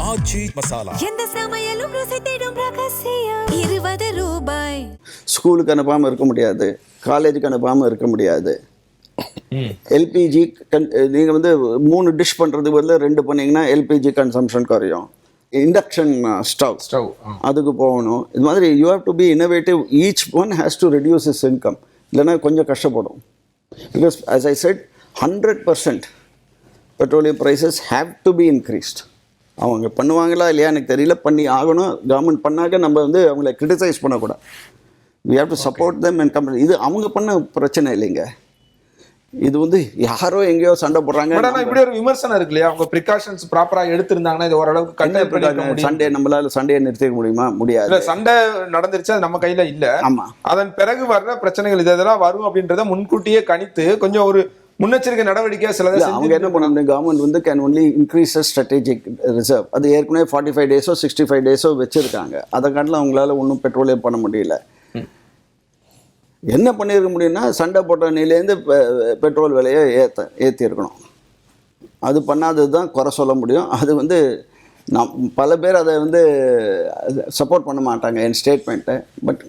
ஆச்சி மசாலா. எந்த சமையலும் ருசி தேடும் ரகசியம். 20 ரூபாய். ஸ்கூலுக்கு அனுப்பாமல் இருக்க முடியாது, காலேஜுக்கு அனுப்பாமல் இருக்க முடியாது. எல்பிஜி நீங்கள் வந்து 3 டிஷ் பண்ணுறதுக்கு பதில் 2 பண்ணிங்கன்னா எல்பிஜி கன்சம்ஷன் குறையும். இண்டக்ஷன் ஸ்டவ் அதுக்கு போகணும். இது மாதிரி you have to be innovative. Each one has to reduce his income. இல்லைன்னா கொஞ்சம் கஷ்டப்படும். Because as I said 100% petroleum prices have to be increased. அவங்க பண்ணுவாங்களா இல்லையா எனக்கு தெரியல, பண்ணி ஆகணும். கவர்மெண்ட் பண்ணாக்க நம்ம வந்து அவங்கள கிரிட்டிசைஸ் பண்ணக்கூடாது. we have to support them and come. இது அவங்க பண்ண பிரச்சனை இல்லைங்க. இது வந்து யாரோ எங்கேயோ சண்டை போடுறாங்க. இப்படி ஒரு விமர்சனம் இருக்கு இல்லையா? அவங்க பிரிகாஷன்ஸ் ப்ராப்பரா எடுத்திருந்தாங்கன்னா இது ஓரளவுக்கு கண்டெய்ன் பண்ணிக்க முடியும். சண்டே நம்மளால சண்டையை நிறுத்திக்க முடியுமா? முடியாது. இல்ல, சண்டை நடந்துருச்சு, அது நம்ம கையில இல்ல. ஆமா, அதன் பிறகு வர்ற பிரச்சனைகள் இதெல்லாம் வரும் அப்படின்றத முன்கூட்டியே கணித்து கொஞ்சம் ஒரு முன்னெச்சரிக்கை நடவடிக்கையா சிலதை அவங்க என்ன பண்ணாங்க, கவர்மெண்ட் வந்து can only increase strategic reserve. அது ஏற்கனவே 45 டேஸோ 65 டேஸோ வச்சிருக்காங்க. அதை காட்டில் அவங்களால ஒன்றும் பெட்ரோலே பண்ண முடியல. என்ன பண்ணியிருக்க முடியும்னா சண்டை போட்ட நிலையிலேருந்து பெட்ரோல் விலையை ஏற்றிருக்கணும். அது பண்ணாதது தான் குறை சொல்ல முடியும். அது வந்து பல பேர் அதை வந்து சப்போர்ட் பண்ண மாட்டாங்க என் ஸ்டேட்மெண்ட்டை. பட்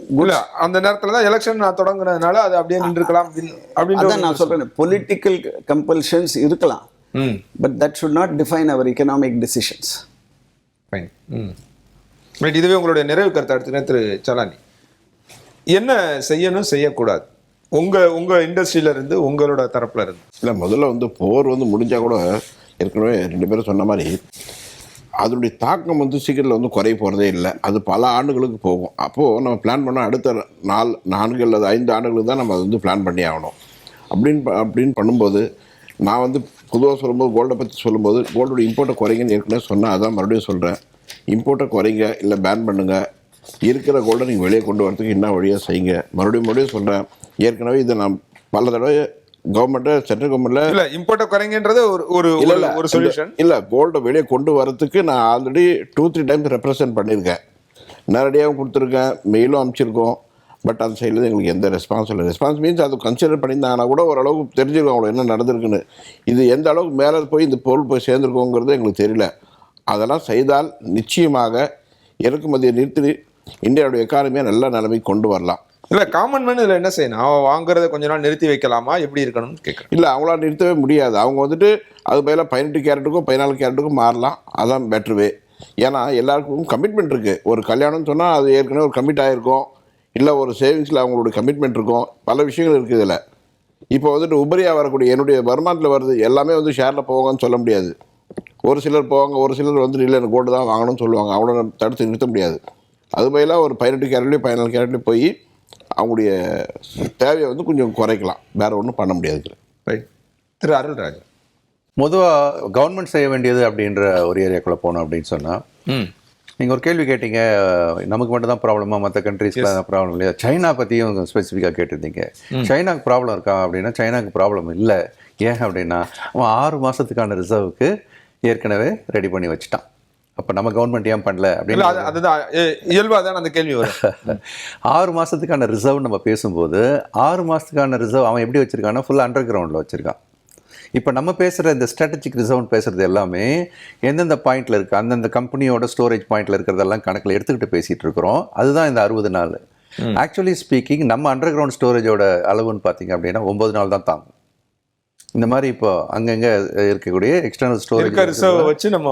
அந்த நேரத்தில் தான் எலெக்ஷன் தொடங்குறதுனால அது அப்படியே நின்றுக்கலாம் அப்படின்னு நான் சொல்கிறேன். பொலிட்டிக்கல் கம்பல்ஷன்ஸ் இருக்கலாம், but that should not define our economic decisions. இதுவே உங்களுடைய நிறைவு கருத்தை எடுத்துக்கிறேன் திரு சலானி. என்ன செய்யணும் செய்யக்கூடாது உங்க இண்டஸ்ட்ரியில இருந்து, உங்களோட தரப்புல இருந்து? இல்லை, முதல்ல வந்து போர் வந்து முடிஞ்சால் கூட ஏற்கனவே 2 பேரும் சொன்ன மாதிரி அதனுடைய தாக்கம் வந்து சீக்கிரத்தில் வந்து குறைய போகிறதே இல்லை. அது பல ஆண்டுகளுக்கு போகும். அப்போது நம்ம பிளான் பண்ணால் அடுத்த 4 அல்லது 5 ஆண்டுகளுக்கு தான் நம்ம அதை வந்து பிளான் பண்ணி ஆகணும். அப்படின்னு பண்ணும்போது நான் வந்து பொதுவாக சொல்லும்போது கோல்டை பற்றி சொல்லும்போது கோல்டோட இம்போர்ட்டை குறைங்கன்னு ஏற்கனவே சொன்னேன். அதான் மறுபடியும் சொல்கிறேன். இம்போர்ட்டை குறைங்க, இல்லை பேன் பண்ணுங்கள். இருக்கிற கோல்டை நீங்கள் வெளியே கொண்டு வரதுக்கு என்ன வழியாக செய்யுங்க. மறுபடியும் சொல்கிறேன். ஏற்கனவே இதை நான் பல தடவை கவர்மெண்ட்டு, சென்ட்ரல் கவர்மெண்ட்டில் இல்லை இம்போர்ட்டை குறைங்கன்றது ஒரு சொல்யூஷன் இல்லை. கோல்டை வெளியே கொண்டு வரதுக்கு நான் ஆல்ரெடி 2-3 டைம்ஸ் ரெப்ரசன்ட் பண்ணியிருக்கேன். நேரடியாகவும் கொடுத்துருக்கேன், மெயிலும் அனுப்பிச்சிருக்கோம். பட் அந்த சைடில் எங்களுக்கு எந்த ரெஸ்பான்ஸ் இல்லை. ரெஸ்பான்ஸ் மீன்ஸ் அது கன்சிடர் பண்ணியிருந்தாங்கன்னா கூட ஓரளவுக்கு தெரிஞ்சிருக்கோம் அவங்கள என்ன நடந்திருக்குன்னு. இது எந்த அளவுக்கு மேலே போய் இந்த பொருள் போய் சேர்ந்துருக்கோங்கிறது எங்களுக்கு தெரியல. அதெல்லாம் செய்தால் நிச்சயமாக இறக்குமதியை நிறுத்தி இந்தியாவுடைய எக்கானமியை நல்ல நிலைமைக்கு கொண்டு வரலாம். இல்லை, காமன் மேன் இதில் என்ன செய்யணும்? அவன் வாங்குறத கொஞ்ச நாள் நிறுத்தி வைக்கலாமா, எப்படி இருக்கணும்னு கேட்குறேன். இல்லை, அவங்களால நிறுத்தவே முடியாது. அவங்க வந்துட்டு அது பதிலாக 18 கேரட்டுக்கும் 14 கேரட்டுக்கும் மாறலாம். அதான் பெட்ருவே. ஏன்னா எல்லாருக்கும் கமிட்மெண்ட் இருக்குது. ஒரு கல்யாணம்னு சொன்னால் அது ஏற்கனவே ஒரு கமிட் ஆகிருக்கும், இல்லை ஒரு சேவிங்ஸில் அவங்களோட கமிட்மெண்ட் இருக்கும். பல விஷயங்கள் இருக்குது இதில். இப்போ வந்துட்டு உபரியாக வரக்கூடிய என்னுடைய வருமானத்தில் வருது எல்லாமே வந்து ஷேரில் போவாங்கன்னு சொல்ல முடியாது. ஒரு சிலர் போவாங்க, ஒரு சிலர் வந்துட்டு இல்லை எனக்கு கோல்டு தான் வாங்கணும்னு சொல்லுவாங்க. அவங்கள தடுத்து நிறுத்த முடியாது. அது பதிலாக ஒரு 18 கேரட்லேயும் 14 கேரட்லேயும் போய் அவங்களுடைய தேவையை வந்து கொஞ்சம் குறைக்கலாம். வேறு ஒன்றும் பண்ண முடியாது. ரைட். திரு அருள்ராஜ், பொதுவாக கவர்மெண்ட் செய்ய வேண்டியது அப்படின்ற ஒரு ஏரியாக்குள்ளே போகணும் அப்படின்னு சொன்னால், நீங்கள் ஒரு கேள்வி கேட்டீங்க, நமக்கு மட்டும் தான் ப்ராப்ளமா, மற்ற கண்ட்ரீஸ்லாம் ப்ராப்ளம் இல்லையா? சைனா பற்றியும் ஸ்பெசிஃபிக்காக கேட்டிருந்தீங்க. சைனாவுக்கு ப்ராப்ளம் இருக்கா அப்படின்னா சைனாவுக்கு ப்ராப்ளம் இல்லை. ஏன் அப்படின்னா அவன் 6 மாதத்துக்கான ரிசர்வுக்கு ஏற்கனவே ரெடி பண்ணி வச்சுட்டான். அப்போ நம்ம கவர்மெண்ட் ஏன் பண்ணல அப்படின்னு அதுதான் இயல்பாக தான் அந்த கேள்வி வரும். 6 மாதத்துக்கான ரிசர்வ் நம்ம பேசும்போது 6 மாதத்துக்கான ரிசர்வ் அவன் எப்படி வச்சுருக்கான்னா ஃபுல் அண்டர் கிரவுண்டில் வச்சுருக்கான். இப்போ நம்ம பேசுகிற இந்த ஸ்ட்ராட்டஜிக் ரிசர்வ்னு பேசுகிறது எல்லாமே எந்தெந்த பாயிண்டில் இருக்குது, அந்தந்த கம்பெனியோட ஸ்டோரேஜ் பாயிண்டில் இருக்கிறதெல்லாம் கணக்கில் எடுத்துக்கிட்டு பேசிகிட்டு இருக்கிறோம். அதுதான் இந்த 60 நாள். ஆக்சுவலி ஸ்பீக்கிங் நம்ம அண்டர் கிரவுண்ட் ஸ்டோரேஜோட அளவுன்னு பார்த்தீங்க அப்படின்னா 9 நாள் தான் தாங்கும். இந்த மாதிரி இப்போ அங்கங்கே இருக்கக்கூடிய எக்ஸ்டர்னல் ஸ்டோரேஜ் வச்சு நம்ம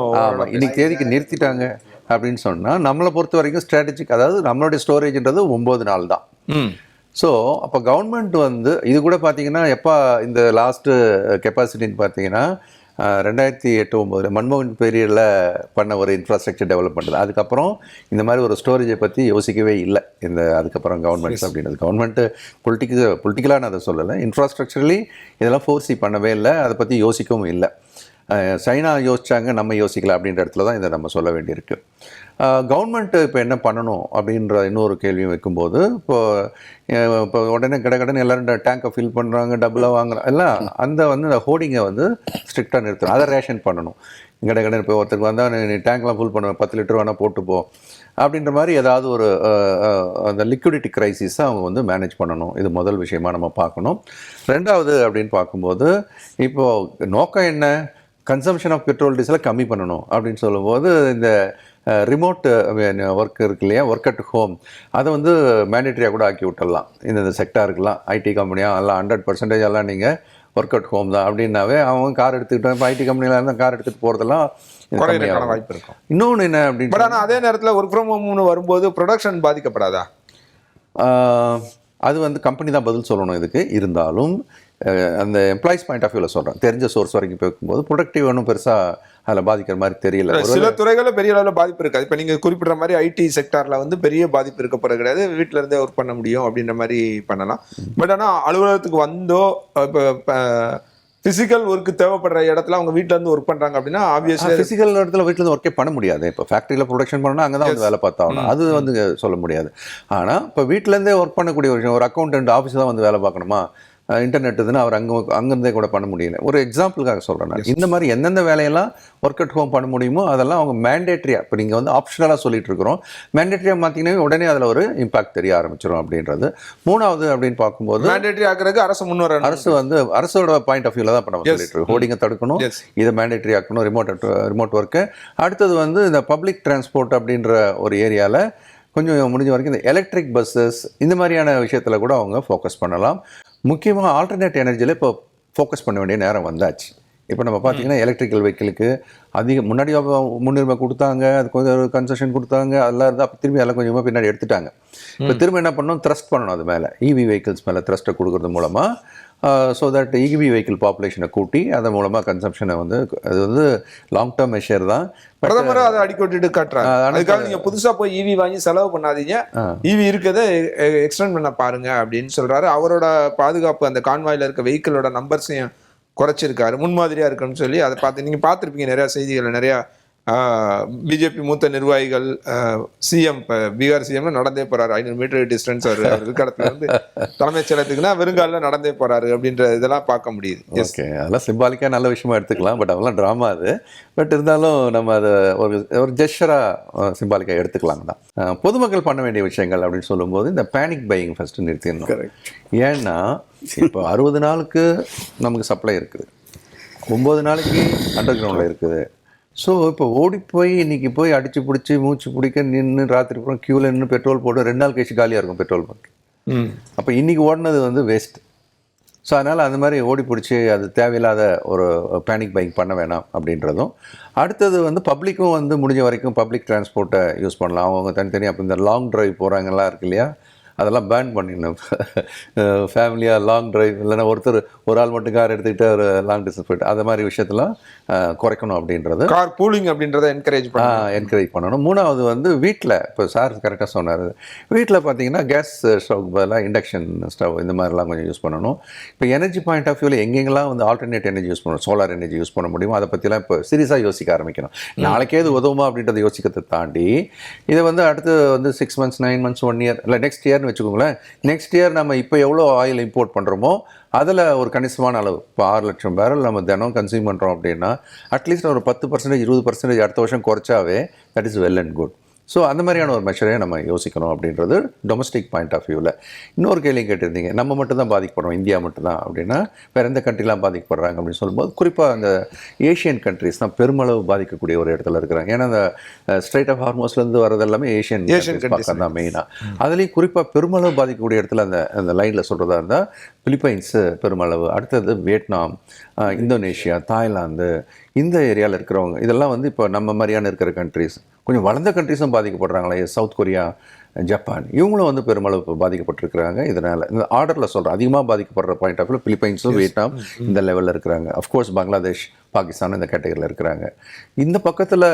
இன்னைக்கு தேதிக்கு நிறுத்திட்டாங்க அப்படின்னு சொன்னால் நம்மளை பொறுத்த வரைக்கும் ஸ்ட்ராட்டஜிக், அதாவது நம்மளுடைய ஸ்டோரேஜ்ன்றது 9 நாள் தான். ஸோ அப்போ கவர்மெண்ட் வந்து இது கூட பார்த்தீங்கன்னா எப்போ இந்த லாஸ்ட்டு கெப்பாசிட்டின்னு பார்த்தீங்கன்னா 2008-09 மன்மோகன் பீரியடில் பண்ண ஒரு இன்ஃப்ராஸ்ட்ரக்சர் டெவலப் பண்ணுறது. அதுக்கப்புறம் இந்த மாதிரி ஒரு ஸ்டோரேஜை பற்றி யோசிக்கவே இல்லை அதுக்கப்புறம் கவர்மெண்ட்ஸ் அப்படின்றது. கவர்மெண்ட்டு பொலிட்டிக்கலாக நான் அதை சொல்லலை, இன்ஃப்ராஸ்ட்ரக்சரலி இதெல்லாம் ஃபோர்ஸி பண்ணவே இல்லை, அதை பற்றி யோசிக்கவும் இல்லை. சைனா யோசிச்சாங்க, நம்ம யோசிக்கல அப்படின்ற இடத்துல தான் இதை நம்ம சொல்ல வேண்டியிருக்கு. கவர்மெண்ட்டு இப்போ என்ன பண்ணணும் அப்படின்ற இன்னொரு கேள்வியும் வைக்கும்போது, இப்போ உடனே கடை எல்லோரும் டேங்கை ஃபில் பண்ணுறாங்க, டபுளாக வாங்குறாங்க எல்லாம், அந்த ஹோர்டிங்கை ஸ்ட்ரிக்டாக நிறுத்தணும். அதை ரேஷன் பண்ணணும். கடை இப்போ ஒருத்தருக்கு வந்தால் நீ டேங்க்லாம் ஃபுல் பண்ணுவேன், 10 லிட்டர் வேணால் போட்டுப்போம் அப்படின்ற மாதிரி ஏதாவது ஒரு அந்த லிக்விடிட்டி க்ரைசிஸை அவங்க மேனேஜ் பண்ணணும். இது முதல் விஷயமாக நம்ம பார்க்கணும். ரெண்டாவது அப்படின்னு பார்க்கும்போது இப்போது நோக்கம் என்ன, கன்சம்ஷன் ஆஃப் பெட்ரோல் டீசலை கம்மி பண்ணணும் அப்படின்னு சொல்லும்போது இந்த ரிமோட் ஒர்க் இருக்கு இல்லையா, ஒர்க் அட் ஹோம், அதை வந்து மேண்டேட்டரியாக கூட ஆக்கி விட்டுடலாம். இந்த செக்டாருக்கெல்லாம் ஐடி கம்பெனியாக எல்லாம் 100% எல்லாம் நீங்கள் ஒர்க் அட் ஹோம் தான் அப்படின்னாவே அவங்க கார் எடுத்துக்கிட்டோம். இப்போ ஐடி கம்பெனியில் இருந்தால் கார் எடுத்துகிட்டு போகிறதெல்லாம் வாய்ப்பு இருக்கும். இன்னொன்று என்ன அப்படின்னு, பட் ஆனால் அதே நேரத்தில் ஒர்க் ஃப்ரம் ஹோம்னு வரும்போது ப்ரொடக்ஷன் பாதிக்கப்படாதா? அது வந்து கம்பெனி தான் பதில் சொல்லணும் இதுக்கு. இருந்தாலும் அந்த எம்ப்ளாயிஸ் பாயிண்ட் ஆஃப் வியூவில் சொல்கிறேன், தெரிஞ்ச சோர்ஸ் வரைக்கும் போகும்போது ப்ரொடக்டிவ் ஒன்றும் பெருசாக அதில் பாதிக்கிற மாதிரி தெரியல. சில துறைகளில் பெரிய அளவில் பாதிப்பு இருக்காது. இப்போ நீங்கள் குறிப்பிட்ற மாதிரி ஐடி செக்டாரில் வந்து பெரிய பாதிப்பு இருக்க போகிறது கிடையாது, வீட்டில் இருந்தே ஒர்க் பண்ண முடியும் அப்படின்ற மாதிரி பண்ணலாம். பட் ஆனால் அலுவலகத்துக்கு வந்தோ இப்போ ஃபிசிக்கல் ஒர்க்கு தேவைப்படுற இடத்துல அவங்க வீட்டில் இருந்து ஒர்க் பண்ணுறாங்க அப்படின்னா ஆப்வியஸ்லி ஃபிசிக்கல் இடத்துல வீட்டில் இருந்து ஒர்க்கே பண்ண முடியாது. இப்போ ஃபேக்ட்ரியில் ப்ரொடக்ஷன் பண்ணால் அங்கே தான் வந்து வேலை பார்த்தாகணும், அது வந்து சொல்ல முடியாது. ஆனால் இப்போ வீட்டிலேருந்தே ஒர்க் பண்ணக்கூடிய ஒரு விஷயம், ஒரு அக்கௌண்டன்ட் ஆஃபீஸ் தான் வந்து வேலை பார்க்கணுமா, இன்டர்நெட் இதுன்னு அவர் அங்கேருந்தே கூட பண்ண முடியல. ஒரு எக்ஸாம்பிளுக்காக சொல்கிறேன் நான். இந்த மாதிரி எந்தெந்த வேலையெல்லாம் ஒர்க் அட் ஹோம் பண்ண முடியுமோ அதெல்லாம் அவங்க மேண்டேட்ரியாக, இப்போ நீங்கள் வந்து ஆப்ஷனலாக சொல்லிட்டு இருக்கிறோம், மேண்டேட்ரியாக மாற்றிங்கன்னா உடனே அதில் ஒரு இம்பாக்ட் தெரிய ஆரம்பிச்சிடும் அப்படின்றது. மூணாவது அப்படின்னு பார்க்கும்போது மேண்டேட்ரி ஆக்குறதுக்கு அரசு முன்வர, அரசு வந்து அரசோட பாயிண்ட் ஆஃப் வியூவில் தான் இப்போ நம்ம சொல்லிட்டு இருக்கோம். ஹோர்டிங்கை தடுக்கணும், இதை மேண்டேட்ரி ஆக்கணும், ரிமோட் ஒர்க்கு. அடுத்தது வந்து இந்த பப்ளிக் டிரான்ஸ்போர்ட் அப்படின்ற ஒரு ஏரியாவில் கொஞ்சம் முடிஞ்ச வரைக்கும் இந்த எலக்ட்ரிக் பஸ்ஸஸ் இந்த மாதிரியான விஷயத்தில் கூட அவங்க ஃபோக்கஸ் பண்ணலாம். முக்கியமாக ஆல்டர்னேட் எனர்ஜியில் இப்போ ஃபோக்கஸ் பண்ண வேண்டிய நேரம் வந்தாச்சு. இப்போ நம்ம பார்த்தீங்கன்னா எலக்ட்ரிக்கல் வெஹிக்கிளுக்கு முன்னாடி முன்னுரிமை கொடுத்தாங்க, அதுக்கு கொஞ்சம் கன்செஷன் கொடுத்தாங்க, அதெல்லாம் இருந்தால் அப்போ திரும்பி அதெல்லாம் கொஞ்சமாக பின்னாடி எடுத்துட்டாங்க. இப்போ திரும்ப என்ன பண்ணணும், த்ரஸ்ட் பண்ணணும் அது மேலே, இவி வெஹிக்கிள்ஸ் மேலே த்ரஸ்ட்டை கொடுக்கறது மூலமாக ஸோ தட் இவி வெஹிக்கிள் பாப்புலேஷனை கூட்டி அதன் மூலமாக கன்சம்ஷனை வந்து, அது வந்து லாங் டேர்ம் மெஷர் தான். பிரதமர் அதை அடிக்கொட்டிட்டு காட்டுறாங்க. அதுக்காக நீங்கள் புதுசாக போய் இவி வாங்கி செலவு பண்ணாதீங்க, இவி இருக்கிறத எக்ஸ்டெண்ட் பண்ண பாருங்க அப்படின்னு சொல்கிறாரு. அவரோட பாதுகாப்பு அந்த கான்வாயில் இருக்க வெஹிக்கிளோட நம்பர்ஸையும் குறைச்சிருக்காரு, முன்மாதிரியாக இருக்குன்னு சொல்லி. அதை பார்த்து நீங்கள் பார்த்துருப்பீங்க நிறையா செய்திகளை, நிறையா பிஜேபி மூத்த நிர்வாகிகள், சிஎம் இப்போ பீகார் சிஎம் நடந்தே போறாரு, 500 மீட்டர் டிஸ்டன்ஸ் அவர் இருக்க இடத்துல இருந்து தலைமைச் செயலகத்துக்குன்னா வெறுங்காலில் நடந்தே போறாரு அப்படின்ற இதெல்லாம் பார்க்க முடியுது. ஓகே, அதெல்லாம் சிம்பாலிக்காக நல்ல விஷயமா எடுத்துக்கலாம். பட் அதெல்லாம் ட்ராமா அது. பட் இருந்தாலும் நம்ம அதை ஒரு ஜெஸ்டராக சிம்பாலிக்காக எடுத்துக்கலாம் தான். பொதுமக்கள் பண்ண வேண்டிய விஷயங்கள் அப்படின்னு சொல்லும்போது இந்த பேனிக் பையிங் ஃபஸ்ட்டு நிறுத்திடணும். ஏன்னா இப்போ 60 நாளுக்கு நமக்கு சப்ளை இருக்குது, 9 நாளைக்கு அண்டர் கிரவுண்டில் இருக்குது. ஸோ இப்போ ஓடி போய் இன்றைக்கி போய் அடித்து பிடிச்சி மூச்சு பிடிக்க நின்று ராத்திரி பூரா க்யூவில் நின்று பெட்ரோல் போட்டு 2 நாள் கழிச்சு காலியாக இருக்கும் பெட்ரோல் பங்க். அப்போ இன்றைக்கி ஓடினது வந்து வேஸ்ட். ஸோ அதனால் அந்த மாதிரி ஓடி பிடிச்சி அது தேவையில்லாத ஒரு பேனிக் பைக் பண்ண வேணாம் அப்படின்றதும். அடுத்தது வந்து பப்ளிக்கும் வந்து முடிஞ்ச வரைக்கும் பப்ளிக் டிரான்ஸ்போர்ட்டை யூஸ் பண்ணலாம். அவங்க தனித்தனியாக அப்போ இந்த லாங் ட்ரைவ் போகிறாங்கலாம் இருக்கு இல்லையா, அதெல்லாம் பேன் பண்ணிடணும். ஃபேமிலியாக லாங் ட்ரைவ், இல்லைன்னா ஒரு ஆள் மட்டும் கார் எடுத்துக்கிட்டு ஒரு லாங் டிஸ்டன்ஸ் போய்ட்டு அது மாதிரி விஷயத்தெல்லாம் குறைக்கணும் அப்படின்றது. கார் பூலிங் அப்படின்றத என்கரேஜ் பண்ணணும். மூணாவது வந்து வீட்டில், இப்போ சார் கரெக்டாக சொன்னார், வீட்டில் பார்த்தீங்கன்னா கேஸ் ஸ்டவ்க்கு பதிலாக இண்டக்ஷன் ஸ்டவ் இந்த மாதிரிலாம் கொஞ்சம் யூஸ் பண்ணணும். இப்போ எனர்ஜி பாயிண்ட் ஆஃப் வியூவில் எங்கெங்கெல்லாம் வந்து ஆல்டர்னேட் எனர்ஜி யூஸ் பண்ணணும், சோலார் எனர்ஜி யூஸ் பண்ண முடியுமோ அதை பற்றிலாம் இப்போ சீரியஸாக யோசிக்க ஆரம்பிக்கணும். நாளைக்கே இது உதவுமா அப்படின்றத யோசிக்கிறதை தாண்டி இதை வந்து அடுத்து வந்து 6 months 9 months 1 year இல்லை நெக்ஸ்ட் இயர்னு வச்சுக்கோங்களேன். நெக்ஸ்ட் இயர் நம்ம இப்போ எவ்வளோ ஆயில் இம்போர்ட் பண்ணுறோமோ அதில் ஒரு கணிசமான அளவு, இப்போ 6 லட்சம் பேரல் நம்ம தினம் கன்சியூம் பண்ணுறோம் அப்படின்னா அட்லீஸ்ட் ஒரு 10% 20% அடுத்த வருஷம் குறைச்சாவே that is well and good. So அந்த மாதிரியான ஒரு மெஷரையும் நம்ம யோசிக்கணும் அப்படின்றது டொமஸ்டிக் பாயிண்ட் ஆஃப் வியூவில். இன்னொரு கேள்வி கேட்டிருந்தீங்க, நம்ம மட்டும் தான் பாதிக்கப்படுறோம், இந்தியா மட்டும்தான் அப்படின்னா வேறு எந்த கண்ட்ரிலாம் பாதிக்கப்படுறாங்க அப்படின்னு சொல்லும்போது குறிப்பாக அந்த ஏஷியன் கண்ட்ரிஸ் தான் பெருமளவு பாதிக்கக்கூடிய ஒரு இடத்துல இருக்கிறாங்க. ஏன்னா அந்த ஸ்ட்ரைட் ஆஃப் ஹார்மோஸ்லேருந்து வரது எல்லாமே ஏஷியன் பக்கம் தான் மெயினாக. அதுலேயும் குறிப்பாக பெருமளவு பாதிக்கக்கூடிய இடத்துல அந்த லைனில் சொல்கிறதா இருந்தால் பிலிப்பைன்ஸு பெருமளவு, அடுத்தது வியட்நாம், இந்தோனேஷியா, தாய்லாந்து, இந்த ஏரியாவில் இருக்கிறவங்க இதெல்லாம் வந்து இப்போ நம்ம மாதிரியான இருக்கிற கண்ட்ரிஸ், கொஞ்சம் வளர்ந்த கண்ட்ரிஸும் பாதிக்கப்படுறாங்களே, சவுத் கொரியா, ஜப்பான், இவங்களும் வந்து பெருமளவு பாதிக்கப்பட்டிருக்கிறாங்க. இதனால் இந்த ஆர்டரில் சொல்கிறேன், அதிகமாக பாதிக்கப்படுற பாயிண்ட் ஆஃப் வியூ பிலிப்பைன்ஸும் வியட்நாம் இந்த லெவலில் இருக்கிறாங்க. அஃப்கோர்ஸ் பங்களாதேஷ், பாகிஸ்தான் இந்த கேட்டகரியில் இருக்கிறாங்க. இந்த பக்கத்தில்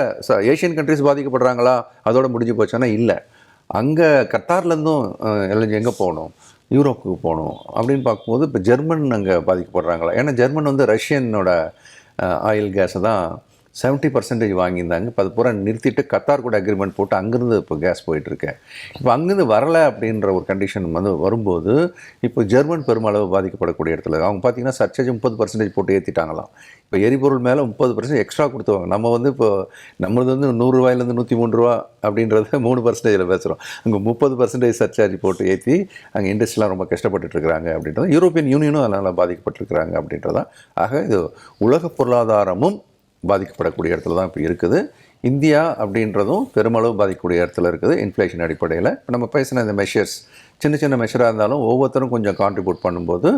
ஏஷியன் கண்ட்ரிஸ் பாதிக்கப்படுறாங்களா, அதோட முடிஞ்சு போச்சானா இல்லை. அங்கே கத்தார்லேருந்தும் எங்கே போகணும், யூரோப்புக்கு போகணும் அப்படின்னு பார்க்கும்போது இப்போ ஜெர்மன் அங்கே பாதிக்கப்படுறாங்களா. ஏன்னா ஜெர்மன் வந்து ரஷ்யனோட ஆயில் கேஸை தான் 70% வாங்கியிருந்தாங்க. இப்போ அது பூரா நிறுத்திட்டு கத்தார் கூட அக்ரிமெண்ட் போட்டு அங்கேருந்து இப்போ கேஸ் போயிட்டுருக்கேன். இப்போ அங்கேருந்து வரலை அப்படின்ற ஒரு கண்டிஷன் வந்து வரும்போது இப்போ ஜெர்மன் பெருமளவு பாதிக்கப்படக்கூடிய இடத்துல அவங்க பார்த்தீங்கன்னா சர்ச்சேஜ் 30% போட்டு ஏற்றிட்டாங்களாம். இப்போ எரிபொருள் மேலே 30% எக்ஸ்ட்ரா கொடுத்துவாங்க. நம்ம வந்து இப்போ நம்மளது வந்து 100 ரூபாயிலேருந்து 103 ரூபா அப்படின்றத 3% பேசுகிறோம். அங்கே 30% சர்ச்சார்ஜ் போட்டு ஏற்றி அங்கே இண்டஸ்ட்ரியெலாம் ரொம்ப கஷ்டப்பட்டுருக்குறாங்க அப்படின்றது. யூரோப்பியன் யூனியனும் அதனால் பாதிக்கப்பட்டிருக்கிறாங்க அப்படின்றதான். ஆக இது உலக பொருளாதாரமும் பாதிக்கப்படக்கூடிய இடத்துல தான் இப்போ இருக்குது. இந்தியா அப்படின்றதும் பெருமளவு பாதிக்கக்கூடிய இடத்துல இருக்குது இன்ஃப்ளேஷன் அடிப்படையில். இப்போ நம்ம பேசின இந்த மெஷர்ஸ் சின்ன சின்ன மெஷராக இருந்தாலும் ஒவ்வொருத்தரும் கொஞ்சம் கான்ட்ரிபியூட் பண்ணும்போது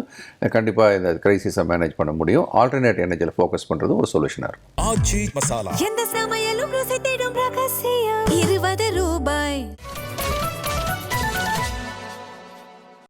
கண்டிப்பாக இந்த கிரைசிஸை மேனேஜ் பண்ண முடியும். ஆல்டர்னேட் எனர்ஜியில் ஃபோக்கஸ் பண்ணுறது ஒரு சொல்யூஷனாக இருக்கும். எந்த சமையலும் ருசி தேடும் ரகசியம் 20